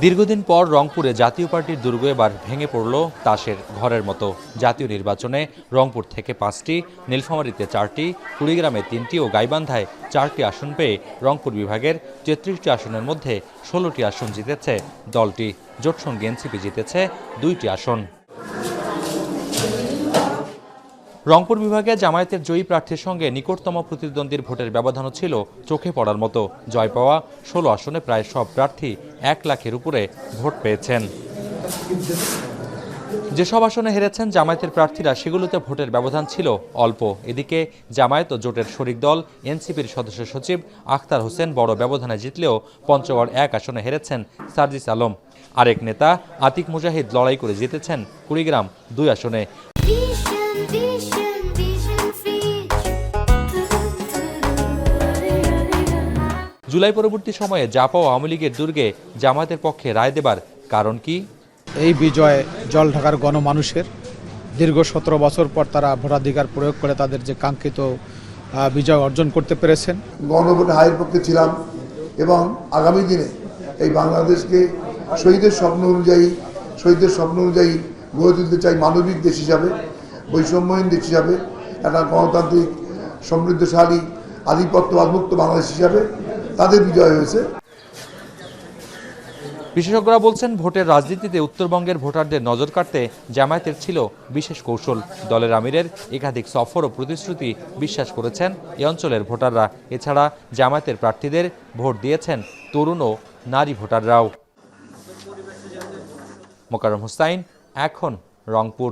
দীর্ঘদিন পর রংপুরে জাতীয় পার্টির দুর্গ এবার ভেঙে পড়ল তাসের ঘরের মতো। জাতীয় নির্বাচনে রংপুর থেকে 5টি, নীলফামারীতে 4টি, কুড়িগ্রামে 3টি ও গাইবান্ধায় 4টি আসন পেয়ে রংপুর বিভাগের 33টি আসনের মধ্যে 16টি আসন জিতেছে দলটি। জোটসঙ্গী এনসিপি জিতেছে 2টি আসন। রংপুর বিভাগে জামায়াতের জয়ী প্রার্থীর সঙ্গে নিকটতম প্রতিদ্বন্দ্বীর ভোটের ব্যবধানও ছিল চোখে পড়ার মতো। জয় পাওয়া 16 আসনে প্রায় সব প্রার্থী 1 লাখের উপরে ভোট পেয়েছেন। যেসব আসনে হেরেছেন জামায়াতের প্রার্থীরা সেগুলোতে ভোটের ব্যবধান ছিল অল্প। এদিকে জামায়াত ও জোটের শরিক দল এনসিপির সদস্য সচিব আখতার হোসেন বড় ব্যবধানে জিতলেও পঞ্চগড় 1 আসনে হেরেছেন সার্জিস আলম। আরেক নেতা আতিক মুজাহিদ লড়াই করে জিতেছেন কুড়িগ্রাম 2 আসনে। জুলাই পরবর্তী সময়ে জাপা ও আওয়ামী লীগের দুর্গে জামায়াতের পক্ষে রায় দেবার কারণ কি? এই বিজয় জলঢাকার গণমানুষের। দীর্ঘ 17 বছর পর তারা ভোটাধিকার প্রয়োগ করে তাদের যে কাঙ্ক্ষিত বিজয় অর্জন করতে পেরেছেন। গণভোটে হায়ের পক্ষে ছিলাম এবং আগামী দিনে এই বাংলাদেশকে শহীদের স্বপ্ন অনুযায়ী গড়ে তুলতে চাই, মানবিক দেশ হিসাবে, বৈষম্যহীন দেশ হিসাবে, একটা গণতান্ত্রিক সমৃদ্ধশালী আধিপত্যবাদমুক্ত বাংলাদেশ হিসাবে তাদের বিজয় হয়েছে। বিশেষজ্ঞরা বলছেন, ভোটের রাজনীতিতে উত্তরবঙ্গের ভোটারদের নজর কাড়তে জামায়াতের ছিল বিশেষ কৌশল। দলের আমিরের একাধিক সফর ও প্রতিশ্রুতি বিশ্বাস করেছেন এ অঞ্চলের ভোটাররা। এছাড়া জামায়াতের প্রার্থীদের ভোট দিয়েছেন তরুণ ও নারী ভোটাররাও। মোকাররম হোসাইন, এখন রংপুর।